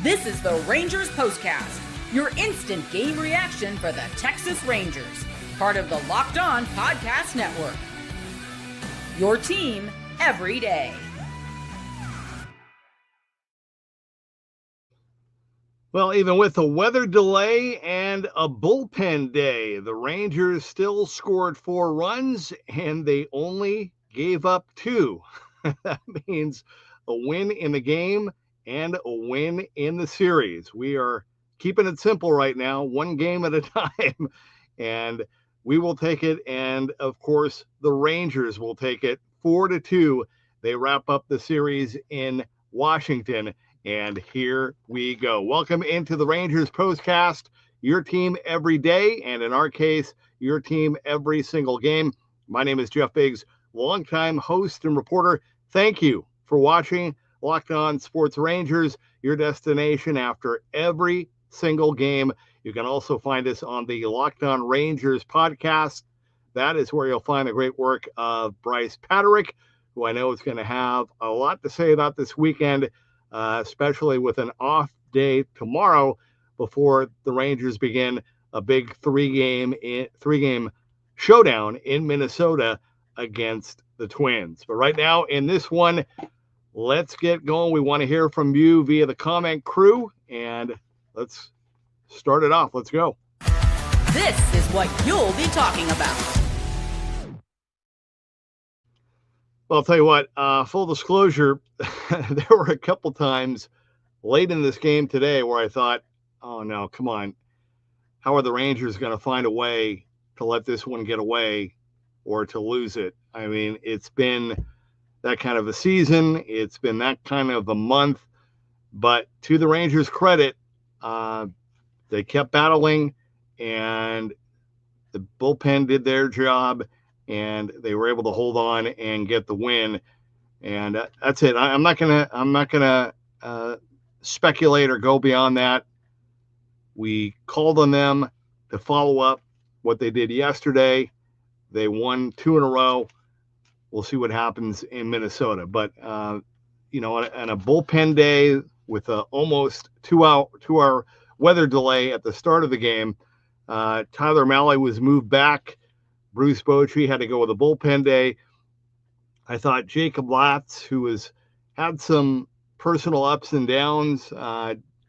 This is the Rangers POSTCAST, your instant game reaction for the Texas Rangers, part of the Locked On Podcast Network. Your team every day. Well, even with a weather delay and a bullpen day, the Rangers still scored 4 runs and they only gave up 2. That means a win in the game and a win in the series. We are keeping it simple right now, one game at a time, and we will take it. And of course, the Rangers will take it 4-2. They wrap up the series in Washington. And here we go. Welcome into the Rangers POSTCAST, your team every day, and in our case, your team every single game. My name is Jeff Biggs, longtime host and reporter. Thank you for watching Locked On Sports Rangers, your destination after every single game. You can also find us on the Locked On Rangers podcast. That is where you'll find the great work of Bryce Paterick, who I know is going to have a lot to say about this weekend, especially with an off day tomorrow before the Rangers begin a big three-game showdown in Minnesota against the Twins. But right now in this one, let's get going. We want to hear from you via the comment crew, and let's start it off. Let's go. This is what you'll be talking about. Well, I'll tell you what, full disclosure, there were a couple times late in this game today where I thought, oh no, come on. How are the Rangers going to find a way to let this one get away or to lose it? I mean, it's been that kind of a season. It's been that kind of a month. But to the Rangers' credit, they kept battling, and the bullpen did their job, and they were able to hold on and get the win. And that's it. I'm not gonna speculate or go beyond that. We called on them to follow up what they did yesterday. They won 2 in a row. We'll see what happens in Minnesota. But on a bullpen day with a almost 2-hour weather delay at the start of the game, Tyler Mahle was moved back. Bruce Bochy had to go with a bullpen day. I thought Jacob Latz, who has had some personal ups and downs,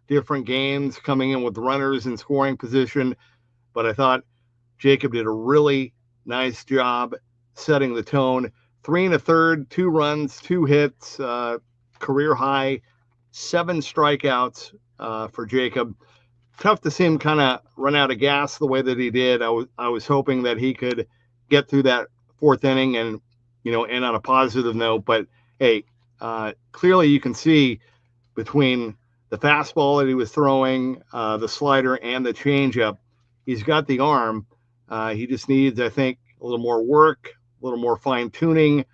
different games coming in with runners in scoring position, but I thought Jacob did a really nice job setting the tone. 3 1/3, 2 runs, 2 hits, career high, 7 strikeouts for Jacob. Tough to see him kind of run out of gas the way that he did. I was hoping that he could get through that 4th inning and end on a positive note. But hey, clearly you can see between the fastball that he was throwing, the slider, and the changeup, he's got the arm. He just needs, I think, a little more work, a little more fine tuning,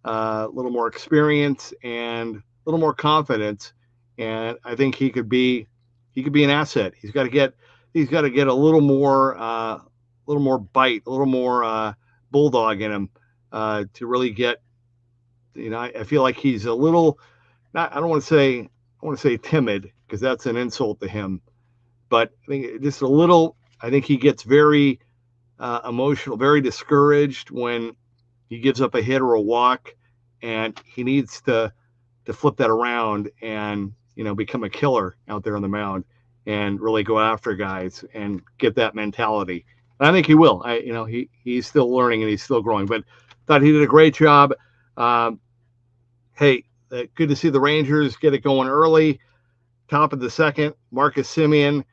a little more experience, and a little more confidence. And I think he could be an asset. He's got to get a little more bite, a little more bulldog in him to really get. I feel like he's a little. I want to say timid, because that's an insult to him, but I think just a little. I think he gets very emotional, very discouraged when he gives up a hit or a walk, and he needs to flip that around and become a killer out there on the mound and really go after guys and get that mentality. And I think he will. He's still learning and he's still growing, but thought he did a great job. Hey, good to see the Rangers get it going early. Top of the second, Marcus Semien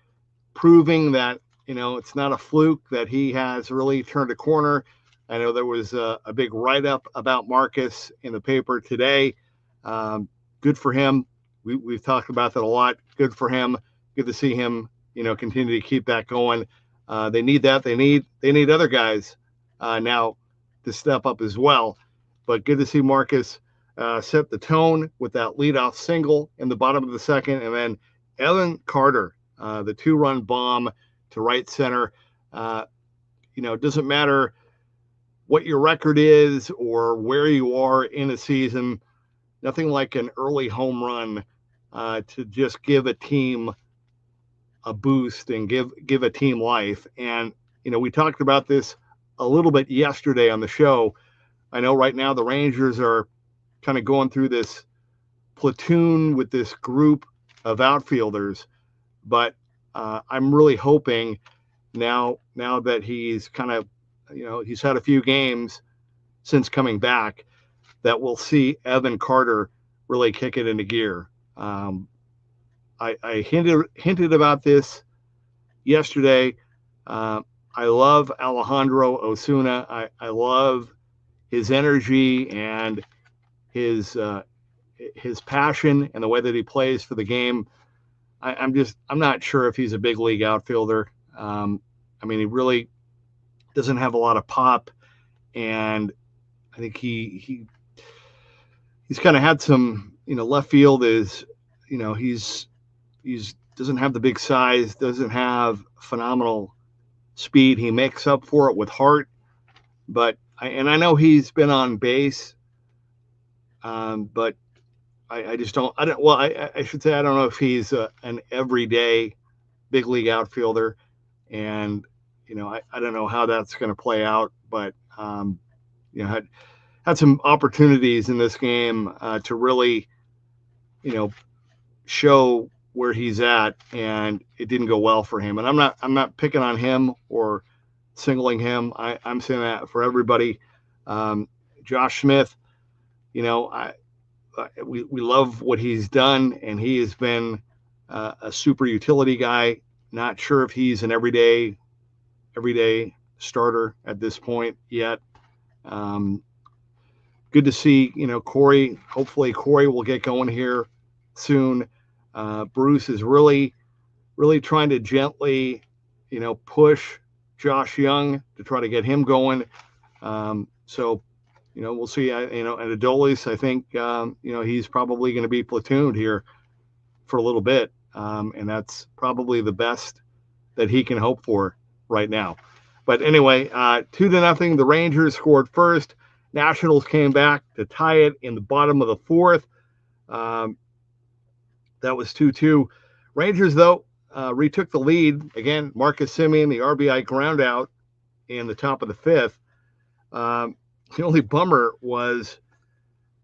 proving that, it's not a fluke, that he has really turned a corner. I know there was a big write-up about Marcus in the paper today. Good for him. We've talked about that a lot. Good for him. Good to see him, continue to keep that going. They need that. They need other guys now to step up as well. But good to see Marcus set the tone with that leadoff single in the bottom of the second, and then Evan Carter, the 2-run bomb to right center. It doesn't matter what your record is or where you are in a season. Nothing like an early home run to just give a team a boost and give a team life. And, we talked about this a little bit yesterday on the show. I know right now the Rangers are kind of going through this platoon with this group of outfielders, but I'm really hoping now that he's kind of, he's had a few games since coming back, that we'll see Evan Carter really kick it into gear. I hinted about this yesterday. I love Alejandro Osuna. I love his energy and his passion and the way that he plays for the game. I'm not sure if he's a big league outfielder. He really doesn't have a lot of pop, and I think he's kind of had some, left field is, he's doesn't have the big size, doesn't have phenomenal speed. He makes up for it with heart, but I know he's been on base, but I just don't. I should say I don't know if he's an everyday big league outfielder, and I don't know how that's going to play out. But had some opportunities in this game to really, show where he's at, and it didn't go well for him. And I'm not picking on him or singling him. I'm saying that for everybody. Josh Smith, we love what he's done, and he has been a super utility guy. Not sure if he's an everyday starter at this point yet. Good to see, Corey. Hopefully Corey will get going here soon. Bruce is really, really trying to gently, push Josh Young to try to get him going. So, we'll see. And Adolis, I think, he's probably going to be platooned here for a little bit. And that's probably the best that he can hope for right now. But anyway, 2-0. The Rangers scored first. Nationals came back to tie it in the bottom of the fourth. That was 2-2. Rangers, though, retook the lead. Again, Marcus Semien, the RBI ground out in the top of the fifth. The only bummer was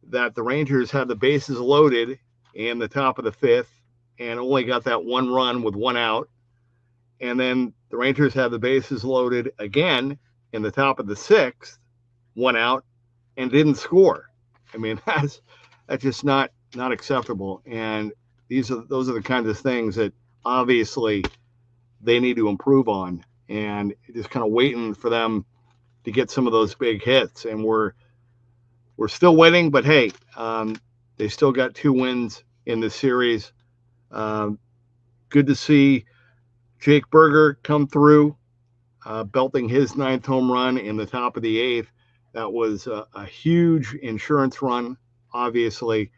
that the Rangers had the bases loaded in the top of the fifth and only got that one run with one out. And then the Rangers had the bases loaded again in the top of the sixth, one out, and didn't score. That's just not acceptable. And those are the kinds of things that obviously they need to improve on, and just kind of waiting for them to get some of those big hits. And we're still waiting, but hey, they still got 2 wins in the series. Good to see Jake Berger come through, belting his 9th home run in the top of the 8th. That was a huge insurance run, obviously.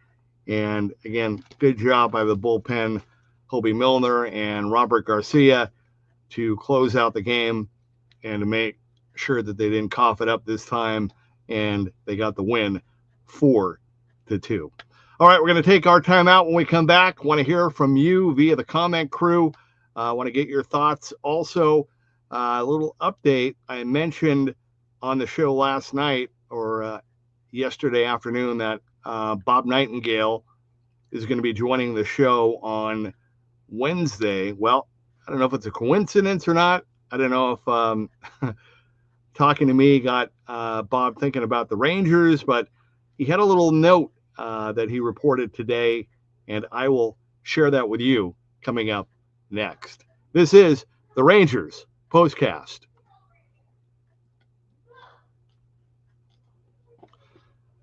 And again, good job by the bullpen, Hobie Milner and Robert Garcia, to close out the game and to make sure that they didn't cough it up this time. And they got the win 4-2. All right, we're going to take our time out. When we come back, want to hear from you via the comment crew. Want to get your thoughts. Also, a little update. I mentioned on the show last night or yesterday afternoon that Bob Nightingale is going to be joining the show on Wednesday. Well, I don't know if it's a coincidence or not. I don't know if talking to me got Bob thinking about the Rangers, but he had a little note that he reported today, and I will share that with you coming up next. This is the Rangers Postcast.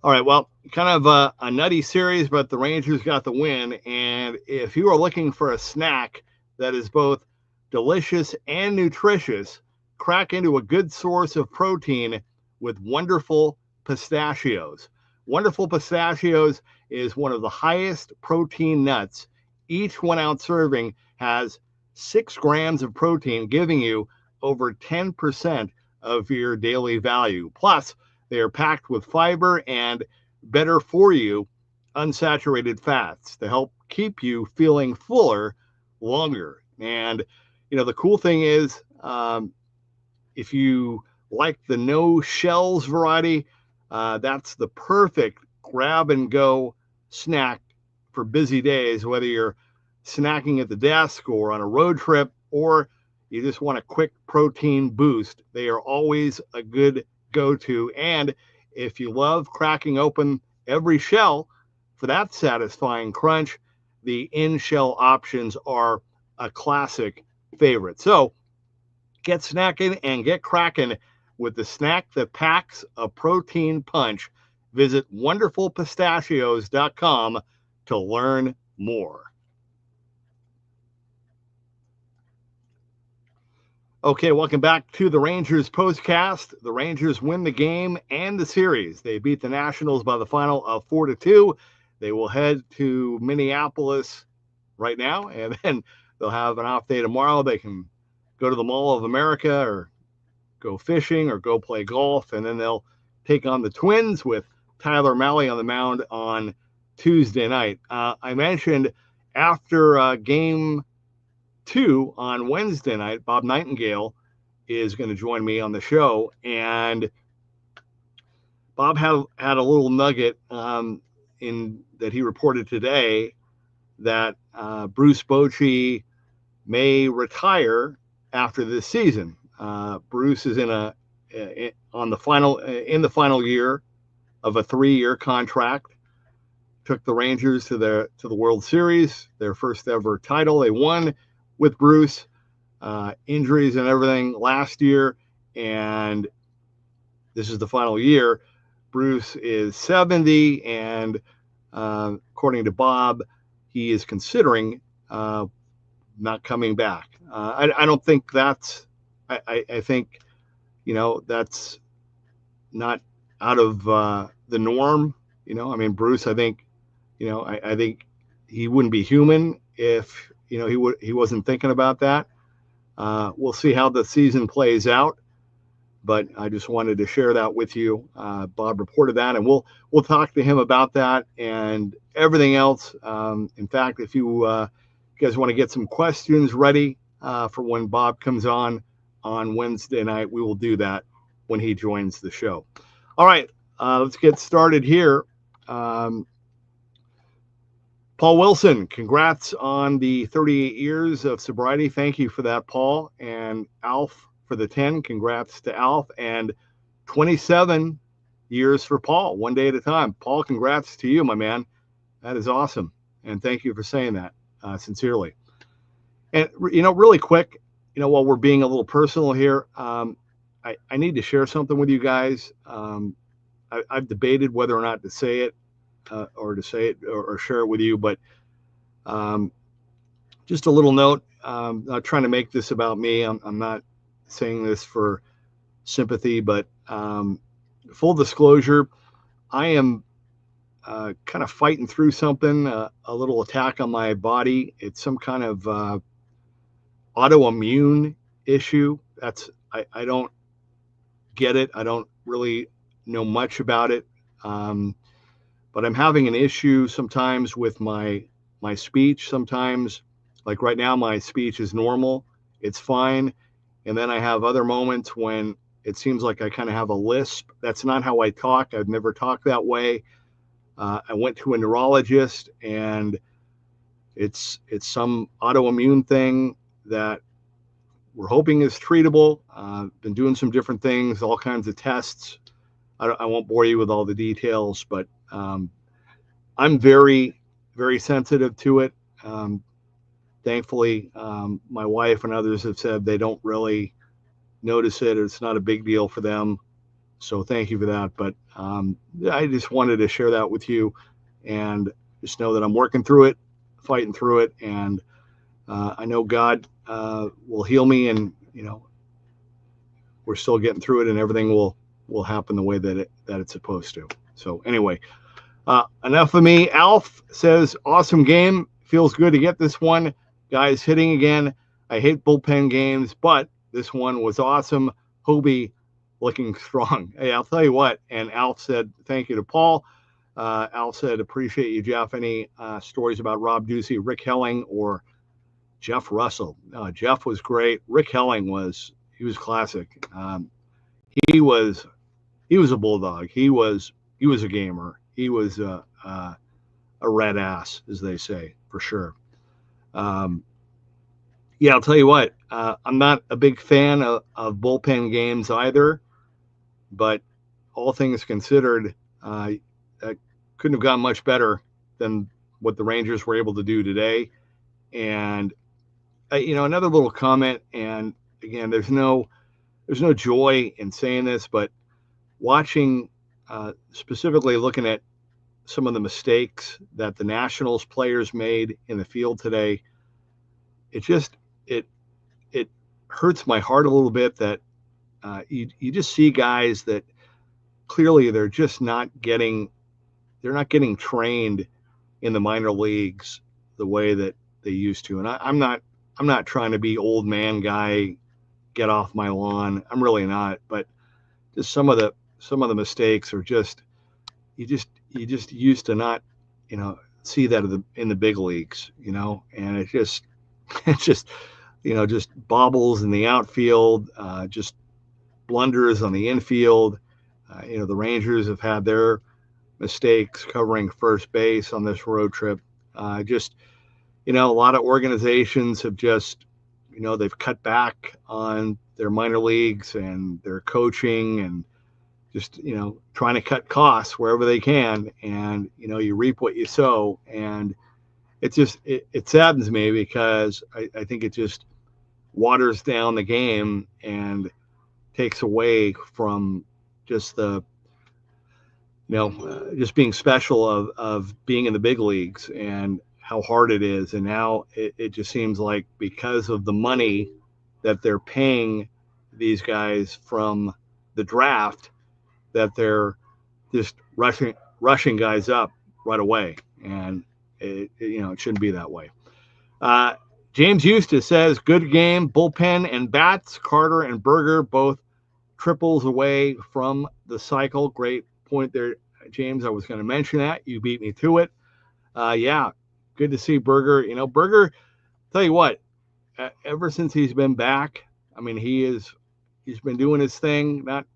All right, well, kind of a nutty series, but the Rangers got the win. And if you are looking for a snack that is both delicious and nutritious, crack into a good source of protein with Wonderful Pistachios. Wonderful Pistachios is one of the highest protein nuts. Each 1 ounce serving has 6 grams of protein, giving you over 10% of your daily value. Plus, they are packed with fiber and better for you unsaturated fats to help keep you feeling fuller longer. And, the cool thing is, if you like the no shells variety, that's the perfect grab and go snack for busy days, whether you're snacking at the desk or on a road trip, or you just want a quick protein boost. They are always a good go-to. And if you love cracking open every shell for that satisfying crunch, the in-shell options are a classic favorite. So get snacking and get cracking with the snack that packs a protein punch. Visit wonderfulpistachios.com to learn more. Okay, welcome back to the Rangers postcast. The Rangers win the game and the series. They beat the Nationals by the final of 4-2. They will head to Minneapolis right now, and then they'll have an off day tomorrow. They can go to the Mall of America or go fishing or go play golf, and then they'll take on the Twins with Tyler Mahle on the mound on Tuesday night. I mentioned after Game 2 on Wednesday night, Bob Nightingale is going to join me on the show, and Bob had a little nugget in that he reported today that Bruce Bochy may retire after this season. Bruce is in the final year of a 3-year contract. Took the Rangers to the World Series, their first ever title. They won with Bruce, injuries and everything last year, and this is the final year. Bruce is 70, and according to Bob, he is considering not coming back. I don't think that's. I think, that's not out of the norm. I mean, Bruce. I think, I think he wouldn't be human if he wasn't thinking about that. We'll see how the season plays out, but I just wanted to share that with you. Bob reported that, and we'll talk to him about that and everything else. In fact, if you guys want to get some questions ready for when Bob comes on Wednesday night, we will do that when he joins the show. All right, let's get started here. Paul Wilson, congrats on the 38 years of sobriety. Thank you for that, Paul. And Alf for the 10. Congrats to Alf. And 27 years for Paul, one day at a time. Paul, congrats to you, my man. That is awesome. And thank you for saying that sincerely. And, really quick, while we're being a little personal here, I need to share something with you guys. I've debated whether or not to say it. Or to say it or share it with you, but just a little note. Not trying to make this about me. I'm not saying this for sympathy, but full disclosure, I am kind of fighting through something, a little attack on my body. It's some kind of autoimmune issue. I don't get it. I don't really know much about it. But I'm having an issue sometimes with my speech. Sometimes, like right now, my speech is normal. It's fine. And then I have other moments when it seems like I kind of have a lisp. That's not how I talk. I've never talked that way. I went to a neurologist, and it's some autoimmune thing that we're hoping is treatable. Been doing some different things, all kinds of tests. I won't bore you with all the details, but I'm very, very sensitive to it. Thankfully, my wife and others have said they don't really notice it. It's not a big deal for them. So thank you for that. But I just wanted to share that with you, and just know that I'm working through it, fighting through it. And I know God will heal me, and, we're still getting through it, and everything will happen the way that it's supposed to. So anyway, enough of me. Alf says, awesome game. Feels good to get this one. Guys hitting again. I hate bullpen games, but this one was awesome. Hobie looking strong. Hey, I'll tell you what. And Alf said, thank you to Paul. Al said, appreciate you, Jeff. Any stories about Rob Ducey, Rick Helling, or Jeff Russell? Jeff was great. Rick Helling was classic. He was a bulldog. He was a gamer. He was a red ass, as they say, for sure. Yeah, I'll tell you what. I'm not a big fan of bullpen games either, but all things considered, couldn't have gone much better than what the Rangers were able to do today. And another little comment, and again, there's no joy in saying this, but watching, specifically looking at some of the mistakes that the Nationals players made in the field today, it hurts my heart a little bit that you just see guys that clearly they're not getting trained in the minor leagues the way that they used to. And I'm not trying to be old man guy, get off my lawn. I'm really not. But just some of the mistakes are just you just used to not see that in the big leagues, and it just just bobbles in the outfield, just blunders on the infield. The Rangers have had their mistakes covering first base on this road trip. A lot of organizations have just, they've cut back on their minor leagues and their coaching and just, trying to cut costs wherever they can. And, you reap what you sow. And it saddens me because I think it just waters down the game and takes away from just the, just being special of being in the big leagues and how hard it is. And now it just seems like because of the money that they're paying these guys from the draft, that they're just rushing guys up right away. And it shouldn't be that way. James Eustace says, good game, bullpen and bats. Carter and Berger both triples away from the cycle. Great point there, James. I was going to mention that. You beat me to it. Yeah, good to see Berger. Berger, tell you what, ever since he's been back, I mean, he's been doing his thing, not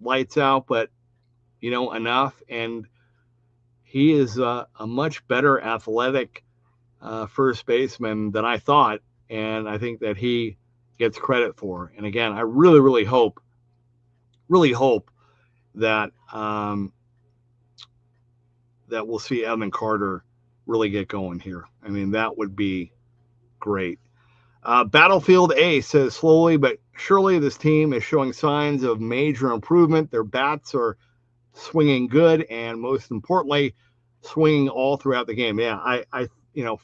lights out, but enough. And he is a much better athletic first baseman than I thought, and I think that he gets credit for. And again, I really, really hope that that we'll see Evan Carter really get going here. I mean, that would be great. Battlefield A says, slowly but surely this team is showing signs of major improvement. Their bats are swinging good, and most importantly, swinging all throughout the game. Yeah, I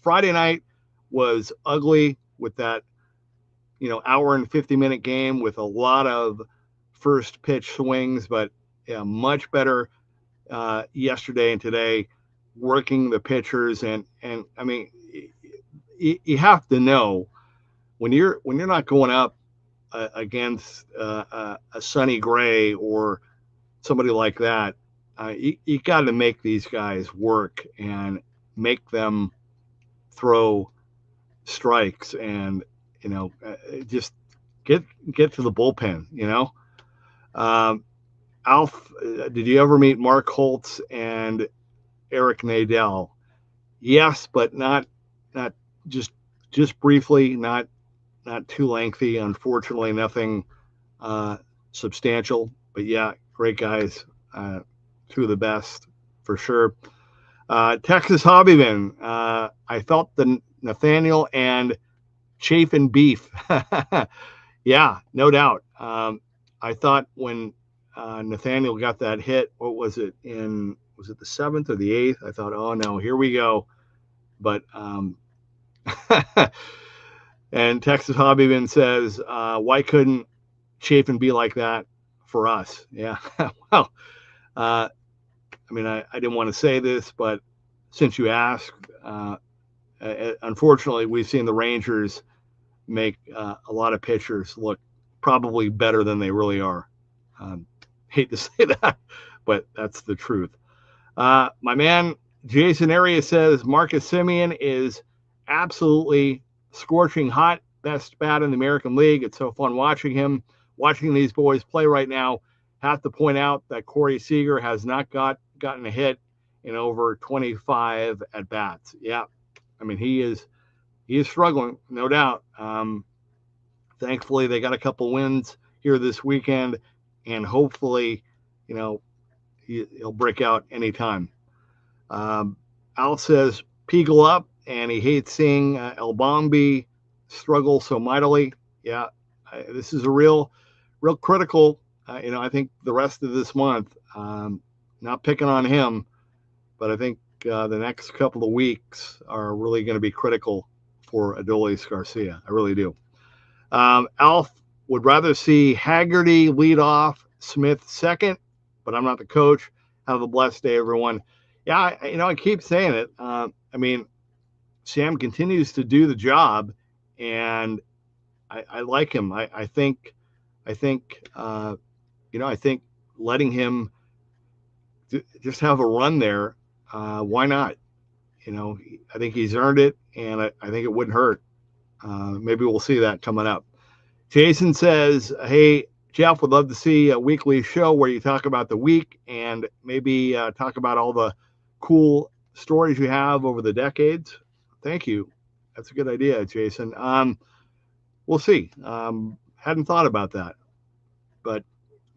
Friday night was ugly with that hour and 50-minute game with a lot of first pitch swings, but yeah, much better yesterday and today, working the pitchers. And I mean, you have to know when you're not going up against a Sonny Gray or somebody like that, you got to make these guys work and make them throw strikes and just get to the bullpen. Alf, did you ever meet Mark Holtz and Eric Nadel? Yes, but not just briefly, not too lengthy. Unfortunately, nothing substantial. But yeah, great guys, two of the best for sure. Texas Hobbyman, I felt the Nathaniel and Chafin beef. Yeah, no doubt. I thought when Nathaniel got that hit, what was it was it the 7th or the 8th? I thought, oh no, here we go. But and Texas Hobbyman says, why couldn't Chafin be like that for us? Yeah, well, I mean, I didn't want to say this, but since you asked, unfortunately, we've seen the Rangers make a lot of pitchers look probably better than they really are. Hate to say that, but that's the truth. My man Jason Arias says Marcus Semien is absolutely scorching hot, best bat in the American League. It's so fun watching these boys play right now. Have to point out that Corey Seager has not gotten a hit in over 25 at bats. Yeah, I mean he is struggling, no doubt. Thankfully, they got a couple wins here this weekend, and hopefully, he'll break out anytime. Al says Peagle up, and he hates seeing El Bombi struggle so mightily. Yeah, this is a real critical. I think the rest of this month, not picking on him, but I think the next couple of weeks are really going to be critical for Adolis Garcia. I really do. Alf would rather see Haggerty lead off, Smith second, but I'm not the coach. Have a blessed day, everyone. Yeah, I keep saying it. I mean, Sam continues to do the job, and I like him. I think letting him just have a run there, why not? I think he's earned it, and I think it wouldn't hurt. Maybe we'll see that coming up. Jason says, hey, Jeff, would love to see a weekly show where you talk about the week and maybe talk about all the cool stories you have over the decades. Thank you. That's a good idea, Jason. We'll see. Hadn't thought about that, but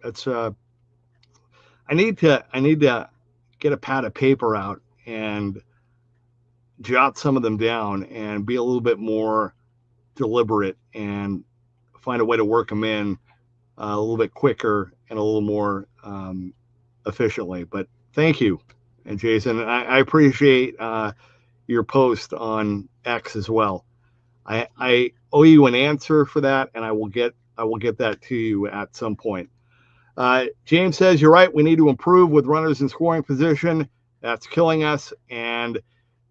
that's I need to get a pad of paper out and jot some of them down and be a little bit more deliberate and find a way to work them in a little bit quicker and a little more efficiently. But thank you. And Jason, I appreciate your post on X as well. I owe you an answer for that, and I will get that to you at some point. James says, you're right. We need to improve with runners in scoring position. That's killing us. And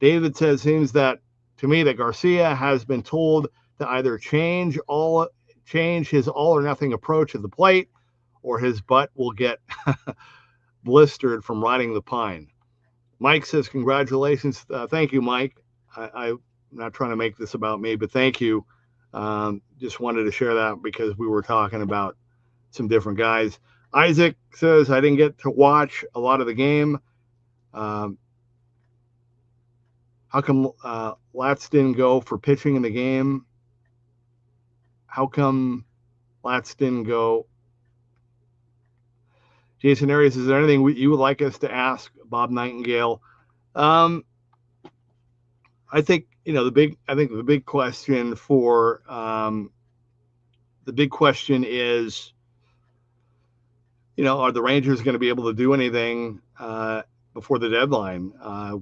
David says, seems that to me that Garcia has been told to either change his all or nothing approach at the plate, or his butt will get blistered from riding the pine. Mike says, congratulations. Thank you, Mike. I'm not trying to make this about me, but thank you. Just wanted to share that because we were talking about some different guys. Isaac says, I didn't get to watch a lot of the game. How come Latz didn't go for pitching in the game? How come Latz didn't go? Jason Arias, is there anything you would like us to ask Bob Nightingale? I think the big question for the big question is, are the Rangers going to be able to do anything before the deadline?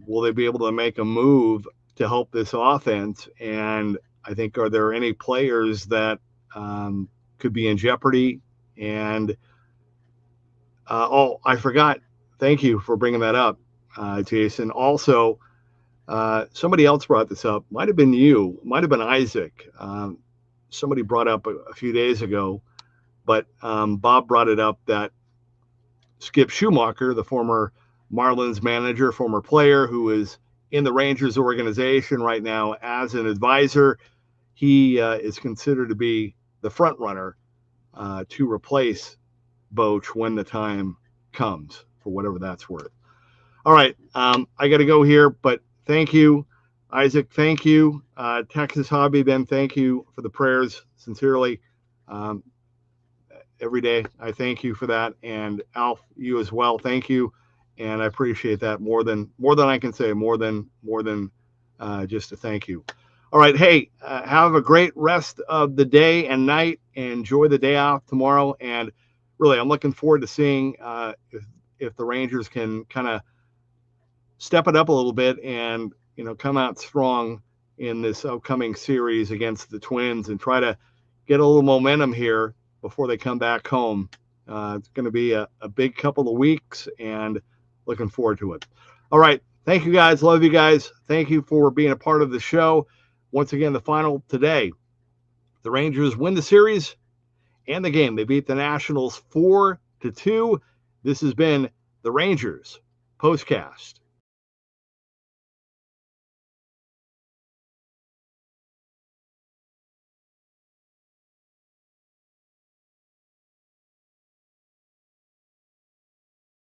Will they be able to make a move to help this offense? And I think, are there any players that could be in jeopardy? And I forgot. Thank you for bringing that up, Jason. Also, somebody else brought this up. Might have been you. Might have been Isaac. Somebody brought up a few days ago, but Bob brought it up that Skip Schumacher, the former Marlins manager, former player who is in the Rangers organization right now as an advisor, he is considered to be the front runner to replace Boch when the time comes, for whatever that's worth. All right, I got to go here, but thank you, Isaac. Thank you, Texas Hobby Ben. Thank you for the prayers, sincerely. Every day, I thank you for that, and Alf, you as well. Thank you, and I appreciate that more than I can say. More than just a thank you. All right, hey, have a great rest of the day and night. Enjoy the day off tomorrow, and really, I'm looking forward to seeing if the Rangers can kind of step it up a little bit and come out strong in this upcoming series against the Twins and try to get a little momentum here before they come back home. It's going to be a big couple of weeks, and looking forward to it. All right, thank you guys. Love you guys. Thank you for being a part of the show. Once again, the final today, the Rangers win the series and the game. They beat the Nationals 4-2. This has been the Rangers POSTCAST.